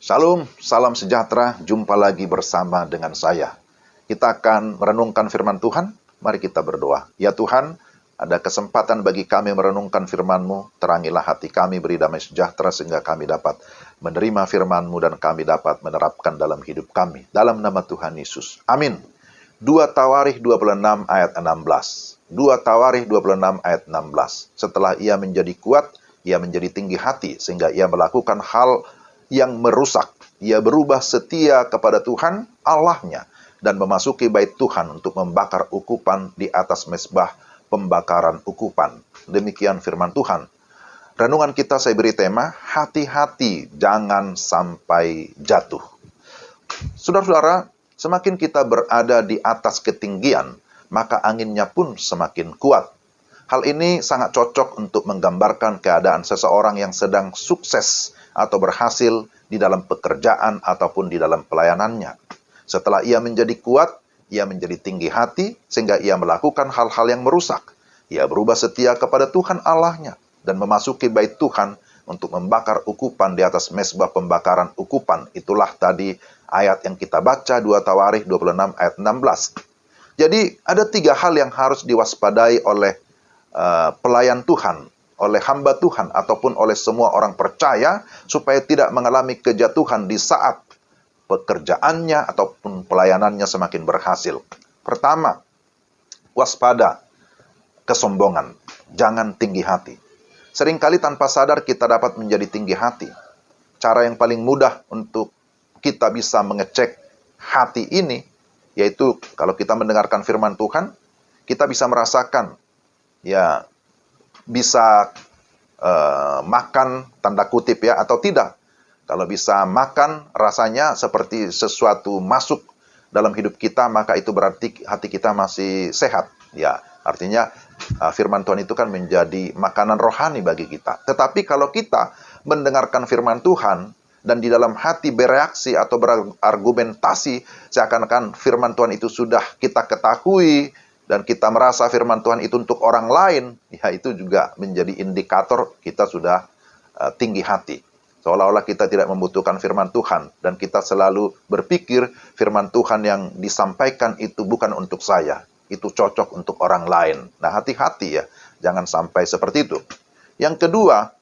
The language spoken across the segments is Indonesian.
Shalom, salam sejahtera, jumpa lagi bersama dengan saya. Kita akan merenungkan firman Tuhan, mari kita berdoa. Ya Tuhan, ada kesempatan bagi kami merenungkan firman-Mu, terangilah hati kami, beri damai sejahtera sehingga kami dapat menerima firman-Mu dan kami dapat menerapkan dalam hidup kami. Dalam nama Tuhan Yesus, amin. 2 Tawarikh 26 ayat 16. 2 Tawarikh 26 ayat 16. Setelah ia menjadi kuat, ia menjadi tinggi hati, sehingga ia melakukan hal yang merusak. Ia berubah setia kepada Tuhan Allahnya dan memasuki bait Tuhan untuk membakar ukupan di atas mezbah pembakaran ukupan. Demikian firman Tuhan. Renungan kita saya beri tema, hati-hati jangan sampai jatuh. Saudara-saudara, semakin kita berada di atas ketinggian, maka anginnya pun semakin kuat. Hal ini sangat cocok untuk menggambarkan keadaan seseorang yang sedang sukses atau berhasil di dalam pekerjaan ataupun di dalam pelayanannya. Setelah ia menjadi kuat, ia menjadi tinggi hati, sehingga ia melakukan hal-hal yang merusak. Ia berubah setia kepada Tuhan Allahnya, dan memasuki bait Tuhan untuk membakar ukupan di atas mezbah pembakaran ukupan. Itulah tadi ayat yang kita baca, 2 Tawarikh 26 ayat 16. Jadi ada 3 hal yang harus diwaspadai oleh pelayan Tuhan, oleh hamba Tuhan, ataupun oleh semua orang percaya, supaya tidak mengalami kejatuhan di saat pekerjaannya ataupun pelayanannya semakin berhasil. Pertama, waspada kesombongan, jangan tinggi hati. Seringkali tanpa sadar kita dapat menjadi tinggi hati. Cara yang paling mudah untuk kita bisa mengecek hati ini, yaitu kalau kita mendengarkan firman Tuhan, kita bisa merasakan, ya, bisa makan, tanda kutip ya, atau tidak. Kalau bisa makan, rasanya seperti sesuatu masuk dalam hidup kita, maka itu berarti hati kita masih sehat. Ya, artinya firman Tuhan itu kan menjadi makanan rohani bagi kita. Tetapi kalau kita mendengarkan firman Tuhan, dan di dalam hati bereaksi atau berargumentasi, seakan-akan firman Tuhan itu sudah kita ketahui, dan kita merasa firman Tuhan itu untuk orang lain, ya itu juga menjadi indikator kita sudah tinggi hati. Seolah-olah kita tidak membutuhkan firman Tuhan, dan kita selalu berpikir firman Tuhan yang disampaikan itu bukan untuk saya, itu cocok untuk orang lain. Nah, hati-hati ya, jangan sampai seperti itu. Yang kedua,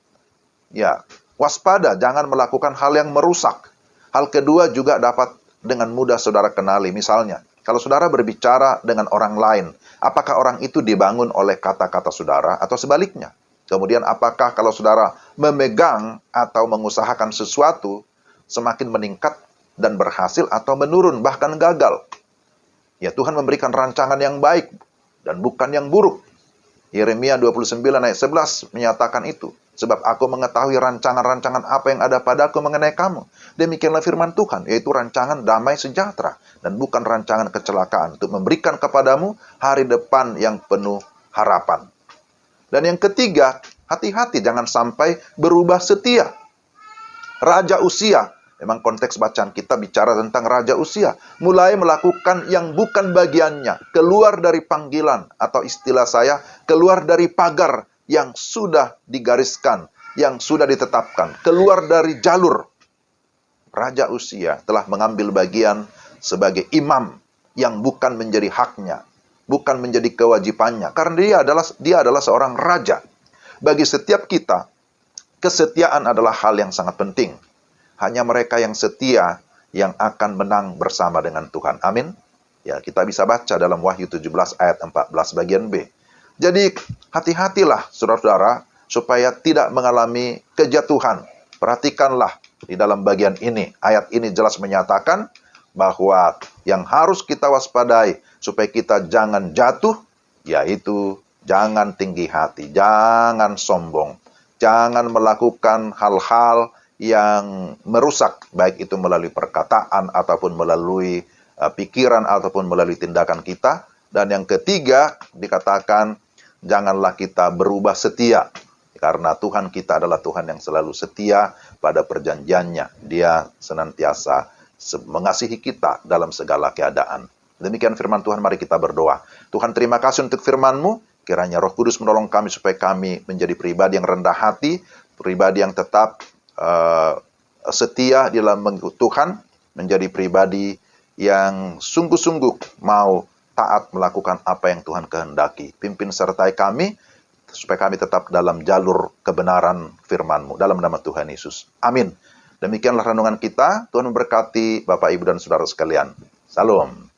ya, waspada, jangan melakukan hal yang merusak. Hal kedua juga dapat dengan mudah saudara kenali. Misalnya, kalau saudara berbicara dengan orang lain, apakah orang itu dibangun oleh kata-kata saudara atau sebaliknya? Kemudian apakah kalau saudara memegang atau mengusahakan sesuatu, semakin meningkat dan berhasil atau menurun, bahkan gagal? Ya, Tuhan memberikan rancangan yang baik dan bukan yang buruk. Yeremia 29 ayat 11 menyatakan itu. Sebab aku mengetahui rancangan-rancangan apa yang ada padaku mengenai kamu. Demikianlah firman Tuhan, yaitu rancangan damai sejahtera, dan bukan rancangan kecelakaan, untuk memberikan kepadamu hari depan yang penuh harapan. Dan yang ketiga, hati-hati jangan sampai berubah setia. Raja Uzia, memang konteks bacaan kita bicara tentang Raja Uzia, mulai melakukan yang bukan bagiannya, keluar dari panggilan, atau istilah saya, keluar dari pagar yang sudah digariskan, yang sudah ditetapkan, keluar dari jalur. Raja Uzia telah mengambil bagian sebagai imam yang bukan menjadi haknya, bukan menjadi kewajibannya, karena dia adalah seorang raja. Bagi setiap kita, kesetiaan adalah hal yang sangat penting. Hanya mereka yang setia yang akan menang bersama dengan Tuhan. Amin. Ya, kita bisa baca dalam Wahyu 17 ayat 14 bagian B. Jadi, hati-hatilah saudara-saudara, supaya tidak mengalami kejatuhan. Perhatikanlah di dalam bagian ini. Ayat ini jelas menyatakan bahwa yang harus kita waspadai supaya kita jangan jatuh, yaitu jangan tinggi hati, jangan sombong, jangan melakukan hal-hal yang merusak, baik itu melalui perkataan ataupun melalui pikiran ataupun melalui tindakan kita. Dan yang ketiga dikatakan, janganlah kita berubah setia, karena Tuhan kita adalah Tuhan yang selalu setia pada perjanjiannya. Dia senantiasa mengasihi kita dalam segala keadaan. Demikian firman Tuhan, mari kita berdoa. Tuhan, terima kasih untuk firman-Mu. Kiranya Roh Kudus menolong kami supaya kami menjadi pribadi yang rendah hati, pribadi yang tetap setia di dalam mengikut Tuhan, menjadi pribadi yang sungguh-sungguh mau taat melakukan apa yang Tuhan kehendaki. Pimpin sertai kami, supaya kami tetap dalam jalur kebenaran firman-Mu. Dalam nama Tuhan Yesus. Amin. Demikianlah renungan kita. Tuhan memberkati Bapak, Ibu, dan Saudara sekalian. Salam.